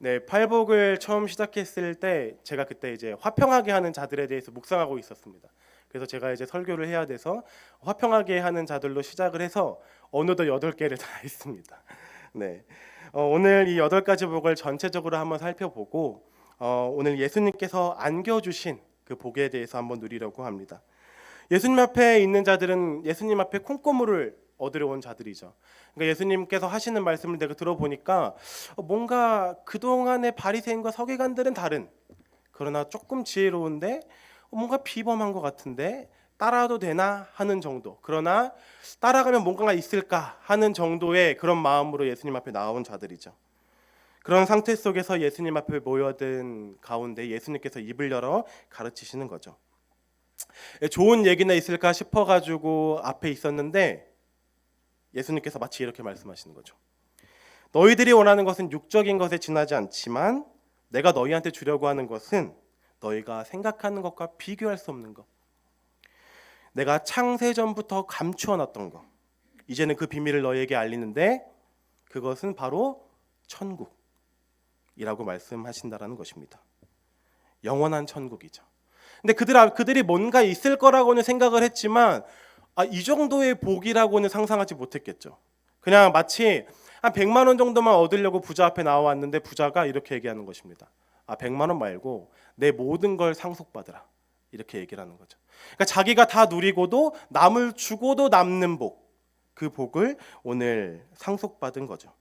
네, 팔복을 처음 시작했을 때 제가 그때 이제 화평하게 하는 자들에 대해서 묵상하고 있었습니다. 그래서 제가 이제 설교를 해야 돼서 화평하게 하는 자들로 시작을 해서 어느덧 8개를 다 했습니다. 네, 오늘 이 8가지 복을 전체적으로 한번 살펴보고 오늘 예수님께서 안겨주신 그 복에 대해서 한번 누리려고 합니다. 예수님 앞에 있는 자들은 예수님 앞에 콩고물을 얻으러 온 자들이죠. 그러니까 예수님께서 하시는 말씀을 내가 들어보니까 뭔가 그동안의 바리새인과 서기관들은 다른, 그러나 조금 지혜로운데 뭔가 비범한 것 같은데 따라도 되나 하는 정도, 그러나 따라가면 뭔가가 있을까 하는 정도의 그런 마음으로 예수님 앞에 나온 자들이죠. 그런 상태 속에서 예수님 앞에 모여든 가운데 예수님께서 입을 열어 가르치시는 거죠. 좋은 얘기나 있을까 싶어가지고 앞에 있었는데 예수님께서 마치 이렇게 말씀하시는 거죠. 너희들이 원하는 것은 육적인 것에 지나지 않지만 내가 너희한테 주려고 하는 것은 너희가 생각하는 것과 비교할 수 없는 것. 내가 창세전부터 감추어놨던 것. 이제는 그 비밀을 너희에게 알리는데 그것은 바로 천국이라고 말씀하신다라는 것입니다. 영원한 천국이죠. 근데 그들이 뭔가 있을 거라고는 생각을 했지만 이 정도의 복이라고는 상상하지 못했겠죠. 그냥 마치 한 100만 원 정도만 얻으려고 부자 앞에 나왔는데 부자가 이렇게 얘기하는 것입니다. 100만 원 말고 내 모든 걸 상속받으라. 이렇게 얘기를 하는 거죠. 그러니까 자기가 다 누리고도 남을 주고도 남는 복, 그 복을 오늘 상속받은 거죠.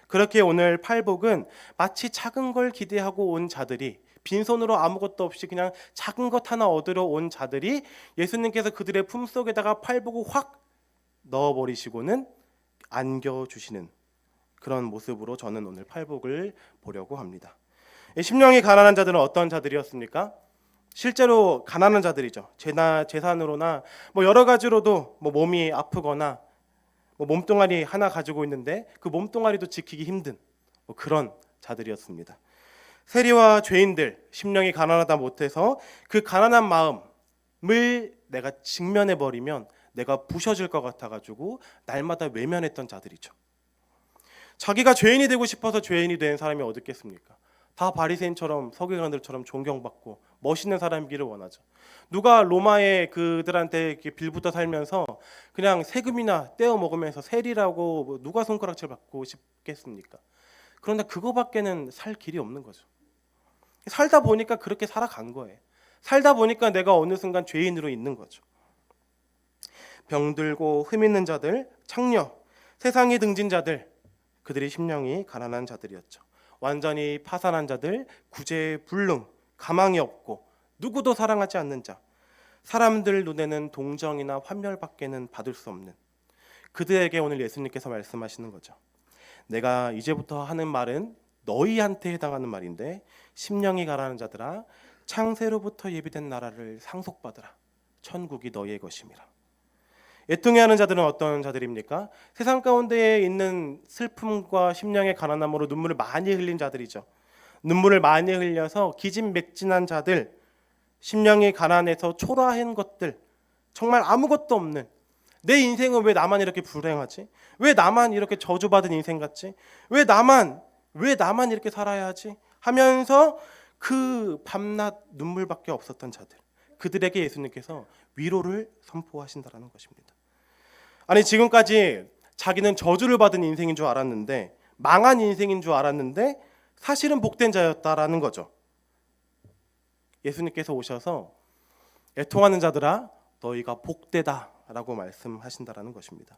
그렇게 오늘 팔복은 마치 작은 걸 기대하고 온 자들이, 빈손으로 아무것도 없이 그냥 작은 것 하나 얻으러 온 자들이 예수님께서 그들의 품속에다가 팔복을 확 넣어버리시고는 안겨주시는 그런 모습으로 저는 오늘 팔복을 보려고 합니다. 심령이 가난한 자들은 어떤 자들이었습니까? 실제로 가난한 자들이죠. 재산으로나 여러 가지로도 몸이 아프거나 몸뚱아리 하나 가지고 있는데 그 몸뚱아리도 지키기 힘든 그런 자들이었습니다. 세리와 죄인들, 심령이 가난하다 못해서 그 가난한 마음을 내가 직면해 버리면 내가 부셔질 것 같아가지고 날마다 외면했던 자들이죠. 자기가 죄인이 되고 싶어서 죄인이 된 사람이 어디 있겠습니까? 다 바리새인처럼 서기관들처럼 존경받고 멋있는 사람이기를 원하죠. 누가 로마의 그들한테 이렇게 빌붙어 살면서 그냥 세금이나 떼어 먹으면서 세리라고 누가 손가락질 받고 싶겠습니까? 그런데 그거밖에는 살 길이 없는 거죠. 살다 보니까 그렇게 살아간 거예요. 살다 보니까 내가 어느 순간 죄인으로 있는 거죠. 병들고 흠 있는 자들, 창녀, 세상이 등진 자들, 그들이 심령이 가난한 자들이었죠. 완전히 파산한 자들, 구제불능, 가망이 없고 누구도 사랑하지 않는 자, 사람들 눈에는 동정이나 환멸밖에는 받을 수 없는 그들에게 오늘 예수님께서 말씀하시는 거죠. 내가 이제부터 하는 말은 너희한테 해당하는 말인데 심령이 가난한 자들아 창세로부터 예비된 나라를 상속받으라. 천국이 너희의 것임이라. 애통해하는 자들은 어떤 자들입니까? 세상 가운데에 있는 슬픔과 심령의 가난함으로 눈물을 많이 흘린 자들이죠. 눈물을 많이 흘려서 기진맥진한 자들, 심령이 가난해서 초라한 것들, 정말 아무것도 없는 내 인생은 왜 나만 이렇게 불행하지? 왜 나만 이렇게 저주받은 인생 같지? 왜 나만 이렇게 살아야 하지? 하면서 그 밤낮 눈물밖에 없었던 자들, 그들에게 예수님께서 위로를 선포하신다라는 것입니다. 아니 지금까지 자기는 저주를 받은 인생인 줄 알았는데 망한 인생인 줄 알았는데 사실은 복된 자였다라는 거죠. 예수님께서 오셔서 애통하는 자들아 너희가 복되다라고 말씀하신다라는 것입니다.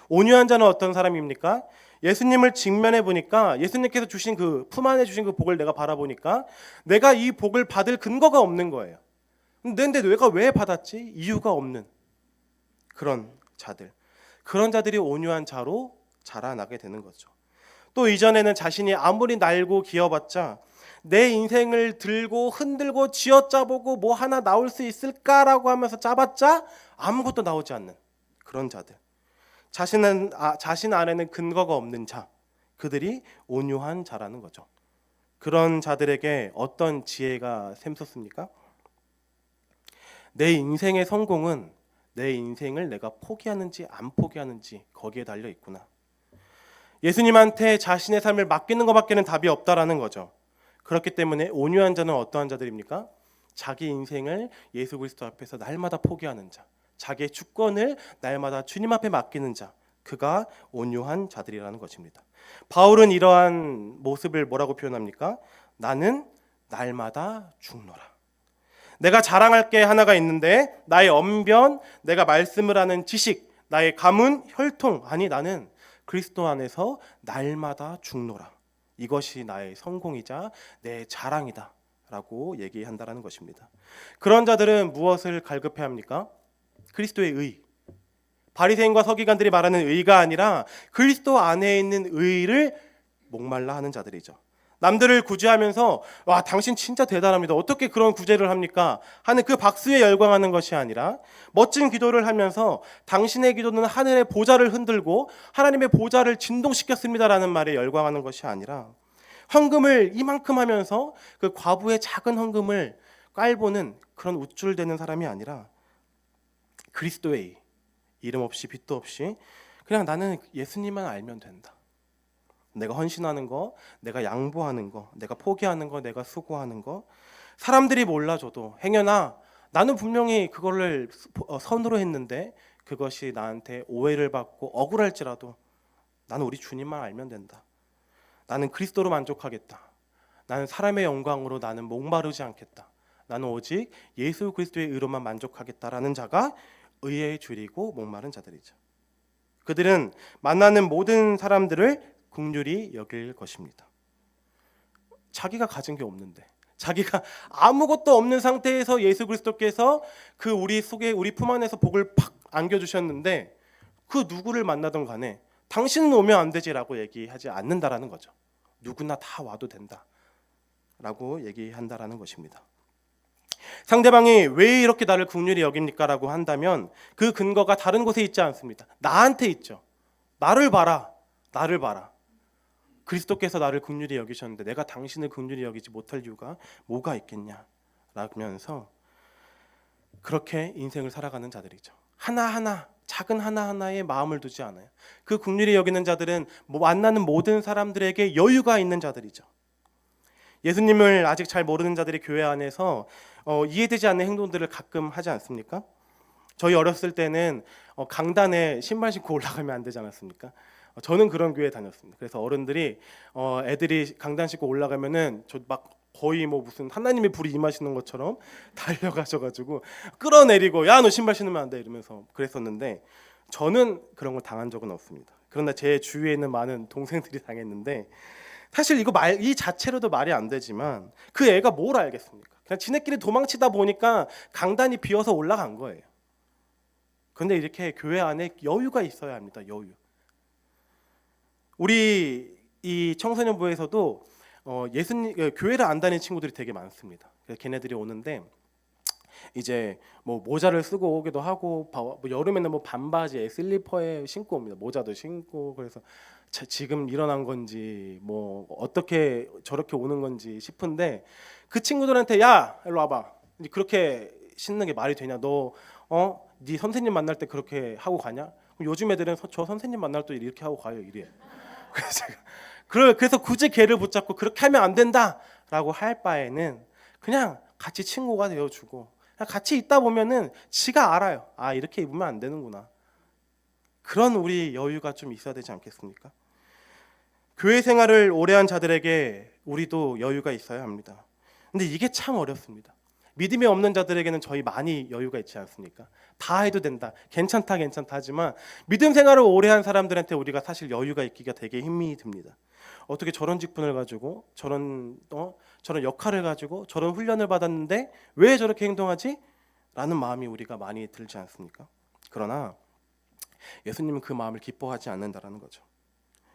온유한 자는 어떤 사람입니까? 예수님을 직면해 보니까 예수님께서 주신 그 품 안에 주신 그 복을 내가 바라보니까 내가 이 복을 받을 근거가 없는 거예요. 근데 내가 왜 받았지? 이유가 없는 그런 자들. 그런 자들이 온유한 자로 자라나게 되는 거죠. 또 이전에는 자신이 아무리 날고 기어봤자 내 인생을 들고 흔들고 쥐어짜보고 뭐 하나 나올 수 있을까라고 하면서 짜봤자 아무것도 나오지 않는 그런 자들. 자신 안에는 근거가 없는 자. 그들이 온유한 자라는 거죠. 그런 자들에게 어떤 지혜가 샘솟습니까? 내 인생의 성공은 내 인생을 내가 포기하는지 안 포기하는지 거기에 달려 있구나. 예수님한테 자신의 삶을 맡기는 것밖에는 답이 없다라는 거죠. 그렇기 때문에 온유한 자는 어떠한 자들입니까? 자기 인생을 예수 그리스도 앞에서 날마다 포기하는 자, 자기의 주권을 날마다 주님 앞에 맡기는 자, 그가 온유한 자들이라는 것입니다. 바울은 이러한 모습을 뭐라고 표현합니까? 나는 날마다 죽노라. 내가 자랑할 게 하나가 있는데 나의 언변, 내가 말씀을 하는 지식, 나의 가문, 혈통, 아니 나는 그리스도 안에서 날마다 죽노라. 이것이 나의 성공이자 내 자랑이다 라고 얘기한다는 것입니다. 그런 자들은 무엇을 갈급해야 합니까? 그리스도의 의. 바리새인과 서기관들이 말하는 의가 아니라 그리스도 안에 있는 의를 목말라 하는 자들이죠. 남들을 구제하면서 와 당신 진짜 대단합니다. 어떻게 그런 구제를 합니까? 하는 그 박수에 열광하는 것이 아니라 멋진 기도를 하면서 당신의 기도는 하늘의 보좌를 흔들고 하나님의 보좌를 진동시켰습니다라는 말에 열광하는 것이 아니라 헌금을 이만큼 하면서 그 과부의 작은 헌금을 깔보는 그런 우쭐대는 사람이 아니라 그리스도의 이름 없이 빛도 없이 그냥 나는 예수님만 알면 된다. 내가 헌신하는 거, 내가 양보하는 거, 내가 포기하는 거, 내가 수고하는 거, 사람들이 몰라줘도 행여나 나는 분명히 그거를 선으로 했는데 그것이 나한테 오해를 받고 억울할지라도 나는 우리 주님만 알면 된다. 나는 그리스도로 만족하겠다. 나는 사람의 영광으로 나는 목마르지 않겠다. 나는 오직 예수 그리스도의 의로만 만족하겠다라는 자가 의에 줄이고 목마른 자들이죠. 그들은 만나는 모든 사람들을 긍휼히 여길 것입니다. 자기가 가진 게 없는데, 자기가 아무것도 없는 상태에서 예수 그리스도께서 그 우리 속에 우리 품 안에서 복을 팍 안겨주셨는데 그 누구를 만나든 간에 당신은 오면 안 되지라고 얘기하지 않는다라는 거죠. 누구나 다 와도 된다라고 얘기한다라는 것입니다. 상대방이 왜 이렇게 나를 긍휼히 여깁니까? 라고 한다면 그 근거가 다른 곳에 있지 않습니다. 나한테 있죠. 나를 봐라. 나를 봐라. 그리스도께서 나를 긍휼히 여기셨는데 내가 당신을 긍휼히 여기지 못할 이유가 뭐가 있겠냐 라면서 그렇게 인생을 살아가는 자들이죠. 하나하나 작은 하나하나에 마음을 두지 않아요. 그 긍휼히 여기는 자들은 만나는 모든 사람들에게 여유가 있는 자들이죠. 예수님을 아직 잘 모르는 자들이 교회 안에서 이해되지 않는 행동들을 가끔 하지 않습니까? 저희 어렸을 때는 강단에 신발 신고 올라가면 안 되지 않았습니까? 저는 그런 교회 다녔습니다. 그래서 어른들이 애들이 강단 신고 올라가면은 저 막 거의 뭐 무슨 하나님의 불이 임하시는 것처럼 달려가셔가지고 끌어내리고 야 너 신발 신으면 안 돼 이러면서 그랬었는데 저는 그런 걸 당한 적은 없습니다. 그러나 제 주위에 있는 많은 동생들이 당했는데 사실 이거 이 자체로도 말이 안 되지만 그 애가 뭘 알겠습니까? 그냥 지네끼리 도망치다 보니까 강단이 비어서 올라간 거예요. 그런데 이렇게 교회 안에 여유가 있어야 합니다. 여유. 우리 이 청소년부에서도 예수님 교회를 안 다니는 친구들이 되게 많습니다. 그래서 걔네들이 오는데 이제 뭐 모자를 쓰고 오기도 하고 뭐 여름에는 뭐 반바지에 슬리퍼에 신고 옵니다. 모자도 신고. 그래서 지금 일어난 건지 뭐 어떻게 저렇게 오는 건지 싶은데 그 친구들한테 야 일로 와봐. 그렇게 신는 게 말이 되냐? 너 네 선생님 만날 때 그렇게 하고 가냐? 요즘 애들은 저 선생님 만날 때 이렇게 하고 가요 이래. 그래서 굳이 걔를 붙잡고 그렇게 하면 안 된다라고 할 바에는 그냥 같이 친구가 되어주고 그냥 같이 있다 보면은 지가 알아요. 아 이렇게 입으면 안 되는구나. 그런 우리 여유가 좀 있어야 되지 않겠습니까? 교회 생활을 오래한 자들에게 우리도 여유가 있어야 합니다. 근데 이게 참 어렵습니다. 믿음이 없는 자들에게는 저희 많이 여유가 있지 않습니까? 다 해도 된다, 괜찮다 하지만 믿음 생활을 오래한 사람들한테 우리가 사실 여유가 있기가 되게 힘이 듭니다. 어떻게 저런 직분을 가지고 저런 역할을 가지고 저런 훈련을 받았는데 왜 저렇게 행동하지? 라는 마음이 우리가 많이 들지 않습니까? 그러나 예수님은 그 마음을 기뻐하지 않는다라는 거죠.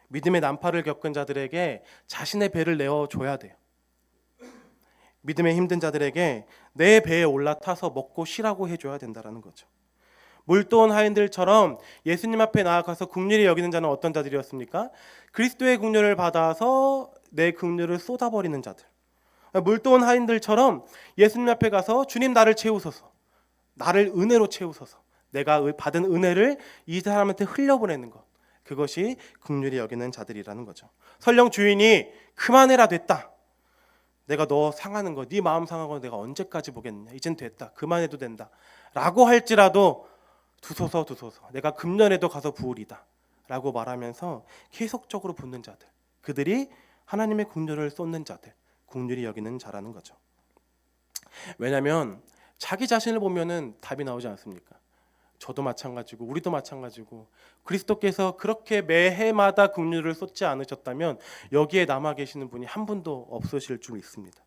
믿음의 난파를 겪은 자들에게 자신의 배를 내어줘야 돼요. 믿음의 힘든 자들에게 내 배에 올라타서 먹고 쉬라고 해줘야 된다라는 거죠. 물도온 하인들처럼 예수님 앞에 나아가서 긍휼히 여기는 자는 어떤 자들이었습니까? 그리스도의 긍휼을 받아서 내 긍휼을 쏟아버리는 자들. 물도온 하인들처럼 예수님 앞에 가서 주님 나를 채우소서, 나를 은혜로 채우소서, 내가 받은 은혜를 이 사람한테 흘려보내는 것, 그것이 긍휼히 여기는 자들이라는 거죠. 설령 주인이 그만해라 됐다, 내가 너 상하는 거, 네 마음 상하는 거 내가 언제까지 보겠느냐. 이젠 됐다. 그만해도 된다. 라고 할지라도 두소서 내가 금년에도 가서 부으리다. 라고 말하면서 계속적으로 붓는 자들. 그들이 하나님의 긍휼을 쏟는 자들. 긍휼히 여기는 자라는 거죠. 왜냐하면 자기 자신을 보면은 답이 나오지 않습니까? 저도 마찬가지고 우리도 마찬가지고 그리스도께서 그렇게 매해마다 긍휼을 쏟지 않으셨다면 여기에 남아 계시는 분이 한 분도 없으실 줄 믿습니다.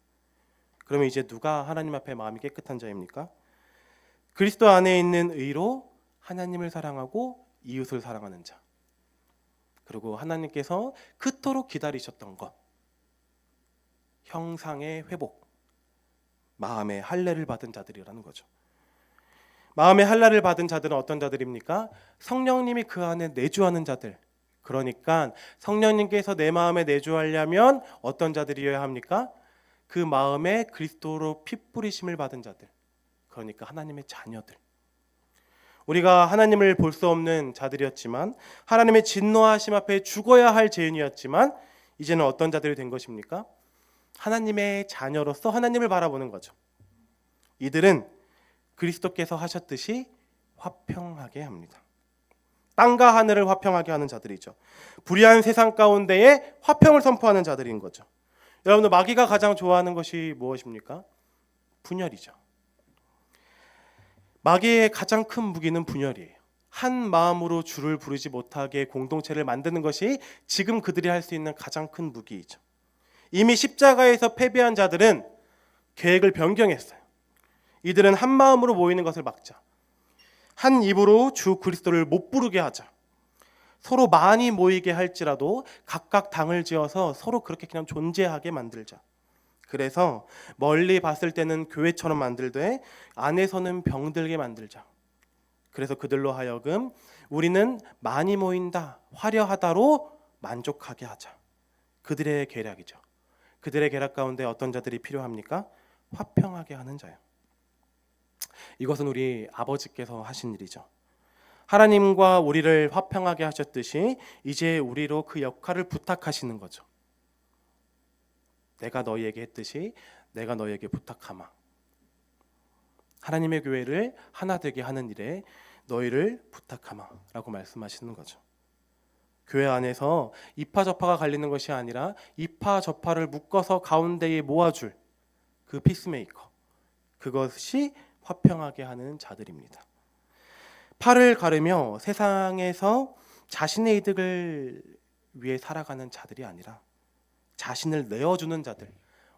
그러면 이제 누가 하나님 앞에 마음이 깨끗한 자입니까? 그리스도 안에 있는 의로 하나님을 사랑하고 이웃을 사랑하는 자. 그리고 하나님께서 그토록 기다리셨던 것, 형상의 회복, 마음의 할례를 받은 자들이라는 거죠. 마음의 할례를 받은 자들은 어떤 자들입니까? 성령님이 그 안에 내주하는 자들. 그러니까 성령님께서 내 마음에 내주하려면 어떤 자들이어야 합니까? 그 마음에 그리스도로 피 뿌리심을 받은 자들. 그러니까 하나님의 자녀들. 우리가 하나님을 볼 수 없는 자들이었지만, 하나님의 진노하심 앞에 죽어야 할 죄인이었지만, 이제는 어떤 자들이 된 것입니까? 하나님의 자녀로서 하나님을 바라보는 거죠. 이들은 그리스도께서 하셨듯이 화평하게 합니다. 땅과 하늘을 화평하게 하는 자들이죠. 불의한 세상 가운데에 화평을 선포하는 자들인 거죠. 여러분들, 마귀가 가장 좋아하는 것이 무엇입니까? 분열이죠. 마귀의 가장 큰 무기는 분열이에요. 한 마음으로 주를 부르지 못하게 공동체를 만드는 것이 지금 그들이 할 수 있는 가장 큰 무기이죠. 이미 십자가에서 패배한 자들은 계획을 변경했어요. 이들은 한 마음으로 모이는 것을 막자. 한 입으로 주 그리스도를 못 부르게 하자. 서로 많이 모이게 할지라도 각각 당을 지어서 서로 그렇게 그냥 존재하게 만들자. 그래서 멀리 봤을 때는 교회처럼 만들되 안에서는 병들게 만들자. 그래서 그들로 하여금 우리는 많이 모인다, 화려하다로 만족하게 하자. 그들의 계략이죠. 그들의 계략 가운데 어떤 자들이 필요합니까? 화평하게 하는 자요. 이것은 우리 아버지께서 하신 일이죠. 하나님과 우리를 화평하게 하셨듯이 이제 우리로 그 역할을 부탁하시는 거죠. 내가 너희에게 했듯이 내가 너희에게 부탁하마. 하나님의 교회를 하나 되게 하는 일에 너희를 부탁하마 라고 말씀하시는 거죠. 교회 안에서 이파 저파가 갈리는 것이 아니라 이파 저파를 묶어서 가운데에 모아줄 그 피스메이커, 그것이 화평하게 하는 자들입니다. 팔을 가르며 세상에서 자신의 이득을 위해 살아가는 자들이 아니라 자신을 내어주는 자들,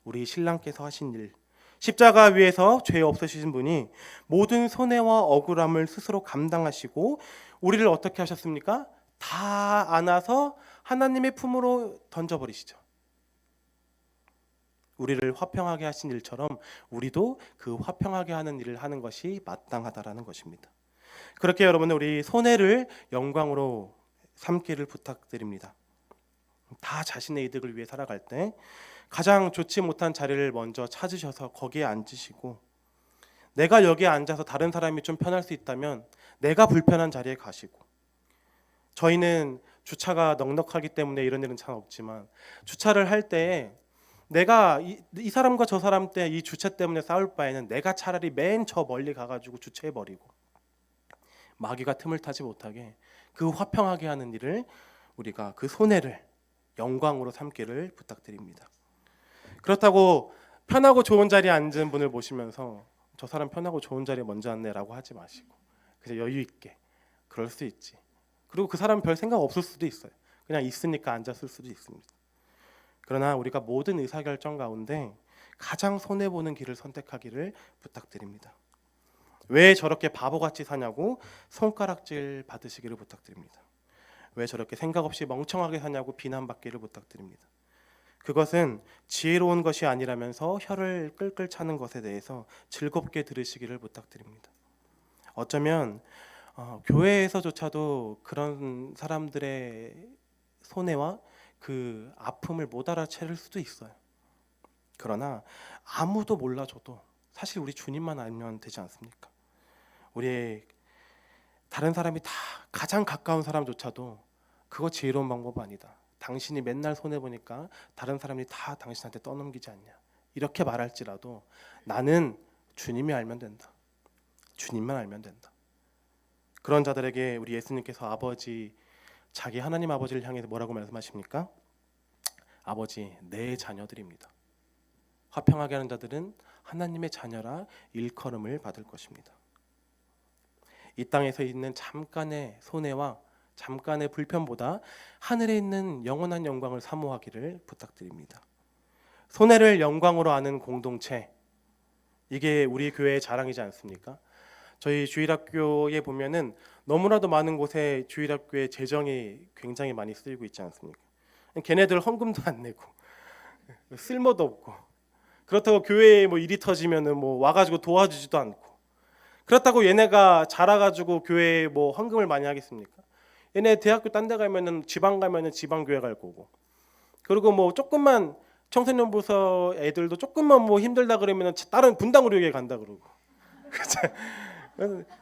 우리 신랑께서 하신 일, 십자가 위에서 죄 없으신 분이 모든 손해와 억울함을 스스로 감당하시고 우리를 어떻게 하셨습니까? 다 안아서 하나님의 품으로 던져버리시죠. 우리를 화평하게 하신 일처럼 우리도 그 화평하게 하는 일을 하는 것이 마땅하다라는 것입니다. 그렇게 여러분들, 우리 손해를 영광으로 삼기를 부탁드립니다. 다 자신의 이득을 위해 살아갈 때 가장 좋지 못한 자리를 먼저 찾으셔서 거기에 앉으시고, 내가 여기에 앉아서 다른 사람이 좀 편할 수 있다면 내가 불편한 자리에 가시고, 저희는 주차가 넉넉하기 때문에 이런 일은 잘 없지만 주차를 할 때 내가 이 사람과 저 사람 때 이 주차 때문에 싸울 바에는 내가 차라리 맨 저 멀리 가가지고 주차해버리고 마귀가 틈을 타지 못하게 그 화평하게 하는 일을, 우리가 그 손해를 영광으로 삼기를 부탁드립니다. 그렇다고 편하고 좋은 자리에 앉은 분을 보시면서 저 사람 편하고 좋은 자리에 먼저 앉네라고 하지 마시고 그냥 여유 있게, 그럴 수 있지. 그리고 그 사람 별 생각 없을 수도 있어요. 그냥 있으니까 앉았을 수도 있습니다. 그러나 우리가 모든 의사결정 가운데 가장 손해보는 길을 선택하기를 부탁드립니다. 왜 저렇게 바보같이 사냐고 손가락질 받으시기를 부탁드립니다. 왜 저렇게 생각 없이 멍청하게 사냐고 비난받기를 부탁드립니다. 그것은 지혜로운 것이 아니라면서 혀를 끌끌 차는 것에 대해서 즐겁게 들으시기를 부탁드립니다. 어쩌면 교회에서조차도 그런 사람들의 손해와 그 아픔을 못 알아채릴 수도 있어요. 그러나 아무도 몰라줘도 사실 우리 주님만 알면 되지 않습니까? 우리 다른 사람이 다, 가장 가까운 사람조차도 그거 지혜로운 방법 아니다. 당신이 맨날 손해보니까 다른 사람이 다 당신한테 떠넘기지 않냐. 이렇게 말할지라도 나는 주님이 알면 된다. 주님만 알면 된다. 그런 자들에게 우리 예수님께서 아버지, 자기 하나님 아버지를 향해서 뭐라고 말씀하십니까? 아버지, 내 자녀들입니다. 화평하게 하는 자들은 하나님의 자녀라 일컬음을 받을 것입니다. 이 땅에서 있는 잠깐의 손해와 잠깐의 불편보다 하늘에 있는 영원한 영광을 사모하기를 부탁드립니다. 손해를 영광으로 아는 공동체, 이게 우리 교회의 자랑이지 않습니까? 저희 주일학교에 보면은 너무나도 많은 곳에 주일학교의 재정이 굉장히 많이 쓰이고 있지 않습니까? 걔네들 헌금도 안 내고 쓸모도 없고, 그렇다고 교회에 뭐 일이 터지면은 뭐 와가지고 도와주지도 않고, 그렇다고 얘네가 자라가지고 교회에 뭐 헌금을 많이 하겠습니까? 얘네 대학교 딴 데 가면은 지방 가면은 지방 교회 갈 거고, 그리고 뭐 조금만 청소년부서 애들도 조금만 뭐 힘들다 그러면은 다른 분당 의료교회 간다 그러고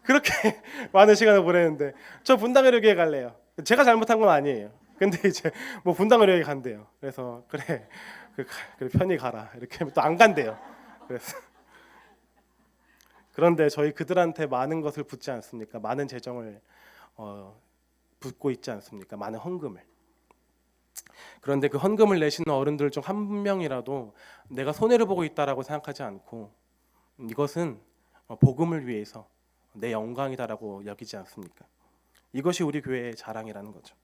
그렇게 많은 시간을 보내는데 저 분당 의료교회 갈래요. 제가 잘못한 건 아니에요. 근데 이제 뭐 분당 의료교회 간대요. 그래서 그래 편히 가라 이렇게 또 안 간대요. 그래서 그런데 저희 그들한테 많은 것을 붓지 않습니까? 많은 재정을 붓고 있지 않습니까? 많은 헌금을. 그런데 그 헌금을 내시는 어른들 중 한 명이라도 내가 손해를 보고 있다라고 생각하지 않고 이것은 복음을 위해서 내 영광이다라고 여기지 않습니까? 이것이 우리 교회의 자랑이라는 거죠.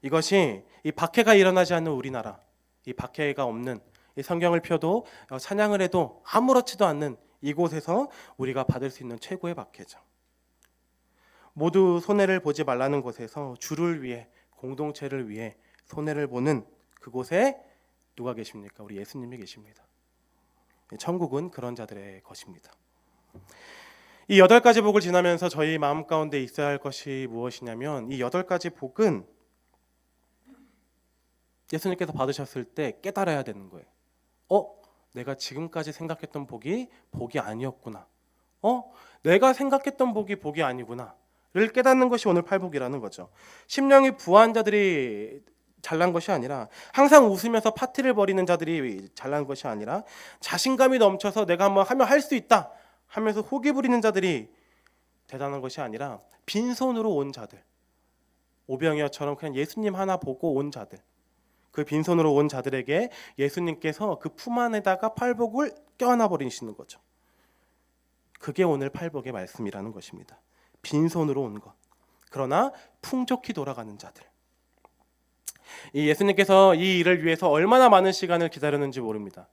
이것이 이 박해가 일어나지 않는 우리나라, 이 박해가 없는 이 성경을 펴도 찬양을 해도 아무렇지도 않는 이곳에서 우리가 받을 수 있는 최고의 박해죠. 모두 손해를 보지 말라는 곳에서 주를 위해, 공동체를 위해 손해를 보는 그곳에 누가 계십니까? 우리 예수님이 계십니다. 천국은 그런 자들의 것입니다. 이 8가지 복을 지나면서 저희 마음 가운데 있어야 할 것이 무엇이냐면, 이 8가지 복은 예수님께서 받으셨을 때 깨달아야 되는 거예요. 내가 지금까지 생각했던 복이 아니었구나. 내가 생각했던 복이 아니구나. 를 깨닫는 것이 오늘 팔복이라는 거죠. 심령이 부한 자들이 잘난 것이 아니라, 항상 웃으면서 파티를 벌이는 자들이 잘난 것이 아니라, 자신감이 넘쳐서 내가 한번 하면 할 수 있다 하면서 호기 부리는 자들이 대단한 것이 아니라, 빈손으로 온 자들, 오병이어처럼 그냥 예수님 하나 보고 온 자들, 그 빈손으로 온 자들에게 예수님께서 그 품 안에다가 팔복을 껴안아 버리시는 거죠. 그게 오늘 팔복의 말씀이라는 것입니다. 빈손으로 온 것, 그러나 풍족히 돌아가는 자들. 이 예수님께서 이 일을 위해서 얼마나 많은 시간을 기다렸는지 모릅니다.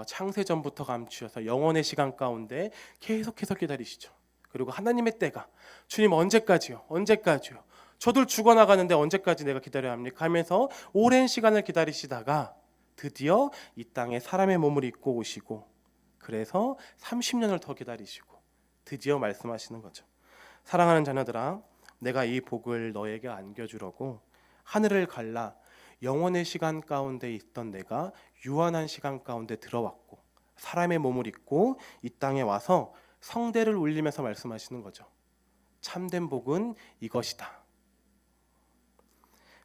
창세전부터 감추셔서 영원의 시간 가운데 계속해서 기다리시죠. 그리고 하나님의 때가, 주님 언제까지요? 저들 죽어나가는데 언제까지 내가 기다려야 합니까? 하면서 오랜 시간을 기다리시다가 드디어 이 땅에 사람의 몸을 입고 오시고, 그래서 30년을 더 기다리시고 드디어 말씀하시는 거죠. 사랑하는 자녀들아, 내가 이 복을 너에게 안겨주려고 하늘을 갈라 영원의 시간 가운데 있던 내가 유한한 시간 가운데 들어왔고, 사람의 몸을 입고 이 땅에 와서 성대를 울리면서 말씀하시는 거죠. 참된 복은 이것이다.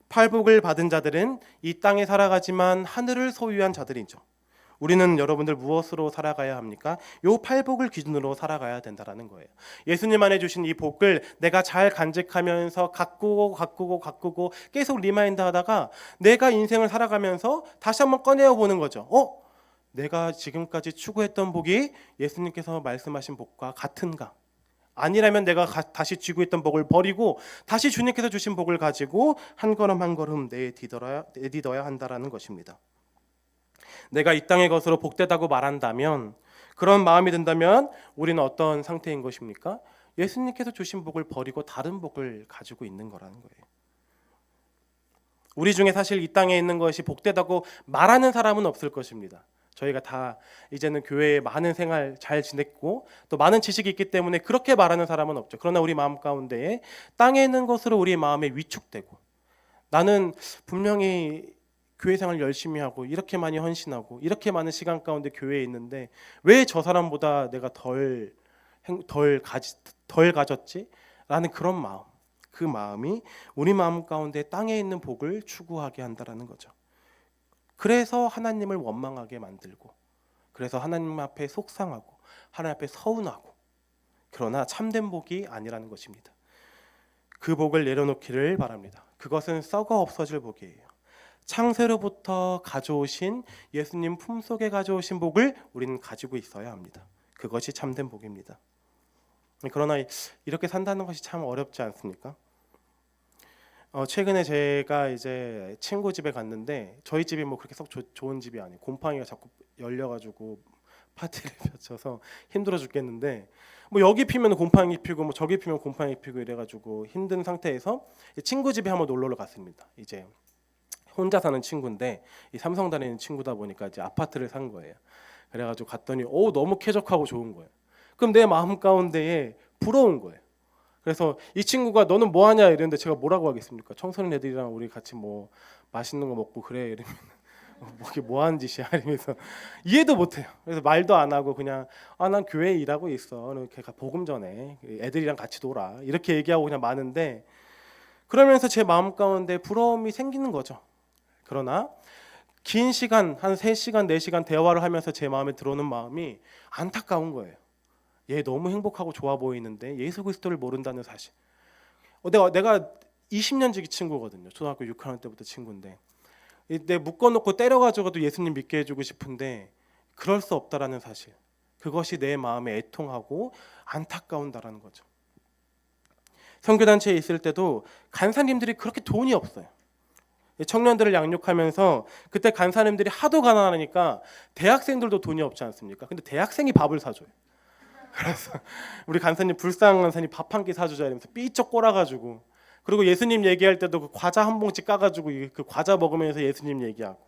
팔복을 받은 자들은 이 땅에 살아가지만 하늘을 소유한 자들이죠. 우리는 여러분들 무엇으로 살아가야 합니까? 요 팔복을 기준으로 살아가야 된다라는 거예요. 예수님 안에 주신 이 복을 내가 잘 간직하면서 가꾸고 계속 리마인드 하다가 내가 인생을 살아가면서 다시 한번 꺼내어 보는 거죠. 내가 지금까지 추구했던 복이 예수님께서 말씀하신 복과 같은가? 아니라면 내가 다시 쥐고 있던 복을 버리고 다시 주님께서 주신 복을 가지고 한 걸음 한 걸음 내딛어야 한다라는 것입니다. 내가 이 땅의 것으로 복되다고 말한다면, 그런 마음이 든다면 우리는 어떤 상태인 것입니까? 예수님께서 주신 복을 버리고 다른 복을 가지고 있는 거라는 거예요. 우리 중에 사실 이 땅에 있는 것이 복되다고 말하는 사람은 없을 것입니다. 저희가 다 이제는 교회에 많은 생활 잘 지냈고 또 많은 지식이 있기 때문에 그렇게 말하는 사람은 없죠. 그러나 우리 마음 가운데에 땅에 있는 것으로 우리 마음에 위축되고, 나는 분명히 교회 생활 열심히 하고 이렇게 많이 헌신하고 이렇게 많은 시간 가운데 교회에 있는데 왜 저 사람보다 내가 덜 가졌지? 라는 그런 마음, 그 마음이 우리 마음 가운데 땅에 있는 복을 추구하게 한다라는 거죠. 그래서 하나님을 원망하게 만들고, 그래서 하나님 앞에 속상하고 하나님 앞에 서운하고, 그러나 참된 복이 아니라는 것입니다. 그 복을 내려놓기를 바랍니다. 그것은 썩어 없어질 복이에요. 창세로부터 가져오신, 예수님 품속에 가져오신 복을 우리는 가지고 있어야 합니다. 그것이 참된 복입니다. 그러나 이렇게 산다는 것이 참 어렵지 않습니까? 최근에 제가 이제 친구 집에 갔는데, 저희 집이 뭐 그렇게 썩 좋은 집이 아니에요. 곰팡이가 자꾸 열려가지고 파티를 펼쳐서 힘들어 죽겠는데, 뭐 여기 피면 곰팡이 피고 뭐 저기 피면 곰팡이 피고 이래가지고 힘든 상태에서 친구 집에 한번 놀러를 갔습니다. 이제 혼자 사는 친구인데 이 삼성 다니는 친구다 보니까 이제 아파트를 산 거예요. 그래가지고 갔더니 너무 쾌적하고 좋은 거예요. 그럼 내 마음 가운데에 부러운 거예요. 그래서 이 친구가 너는 뭐 하냐 이랬는데 제가 뭐라고 하겠습니까? 청소년 애들이랑 우리 같이 뭐 맛있는 거 먹고 그래 이러면 이게 뭐 하는 짓이야 이러면서 이해도 못해요. 그래서 말도 안 하고 그냥 난 교회에 일하고 있어. 이렇게 복음 전에 애들이랑 같이 놀아. 이렇게 얘기하고 그냥 마는데, 그러면서 제 마음 가운데 부러움이 생기는 거죠. 그러나 긴 시간, 한 3시간, 4시간 대화를 하면서 제 마음에 들어오는 마음이 안타까운 거예요. 얘 너무 행복하고 좋아 보이는데 예수 그리스도를 모른다는 사실. 내가 20년 지기 친구거든요. 초등학교 6학년 때부터 친구인데, 내 묶어놓고 때려가지고도 예수님 믿게 해주고 싶은데 그럴 수 없다라는 사실. 그것이 내 마음에 애통하고 안타까운다라는 거죠. 선교단체에 있을 때도 간사님들이 그렇게 돈이 없어요. 청년들을 양육하면서 그때 간사님들이 하도 가난하니까 대학생들도 돈이 없지 않습니까? 근데 대학생이 밥을 사줘요. 그래서 우리 간사님, 불쌍한 간사님 밥 한 끼 사주자 이러면서 삐쩍 꼬라가지고, 그리고 예수님 얘기할 때도 그 과자 한 봉지 까가지고 그 과자 먹으면서 예수님 얘기하고.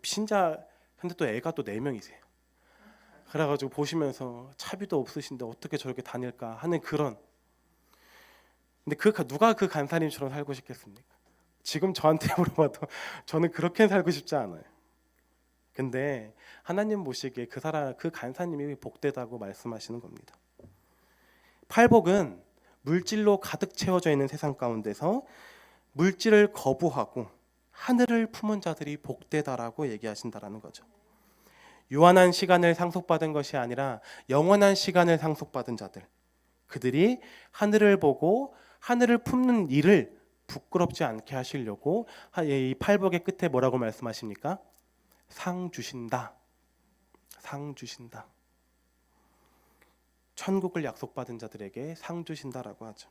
신자 근데 또 애가 또 4명이세요. 그래가지고 보시면서 차비도 없으신데 어떻게 저렇게 다닐까 하는 그런. 근데 누가 그 간사님처럼 살고 싶겠습니까? 지금 저한테 물어봐도 저는 그렇게 살고 싶지 않아요. 근데 하나님 보시기에 그 간사님이 복되다고 말씀하시는 겁니다. 팔복은 물질로 가득 채워져 있는 세상 가운데서 물질을 거부하고 하늘을 품은 자들이 복되다라고 얘기하신다라는 거죠. 유한한 시간을 상속받은 것이 아니라 영원한 시간을 상속받은 자들, 그들이 하늘을 보고 하늘을 품는 일을 부끄럽지 않게 하시려고 이 팔복의 끝에 뭐라고 말씀하십니까? 상 주신다. 상 주신다. 천국을 약속받은 자들에게 상 주신다라고 하죠.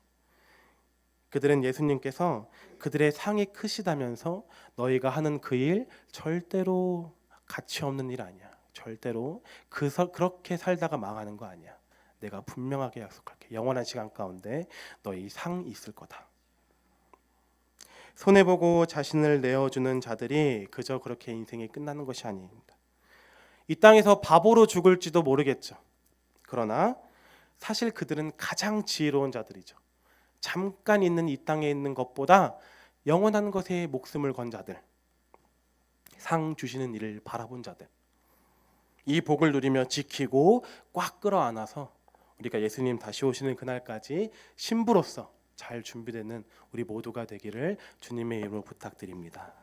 그들은 예수님께서 그들의 상이 크시다면서 너희가 하는 그 일 절대로 가치 없는 일 아니야. 절대로 그렇게 살다가 망하는 거 아니야. 내가 분명하게 약속할게. 영원한 시간 가운데 너희 상 있을 거다. 손해보고 자신을 내어주는 자들이 그저 그렇게 인생이 끝나는 것이 아닙니다. 이 땅에서 바보로 죽을지도 모르겠죠. 그러나 사실 그들은 가장 지혜로운 자들이죠. 잠깐 있는 이 땅에 있는 것보다 영원한 것에 목숨을 건 자들, 상 주시는 일을 바라본 자들, 이 복을 누리며 지키고 꽉 끌어안아서 우리가 예수님 다시 오시는 그날까지 신부로서 잘 준비되는 우리 모두가 되기를 주님의 이름으로 부탁드립니다.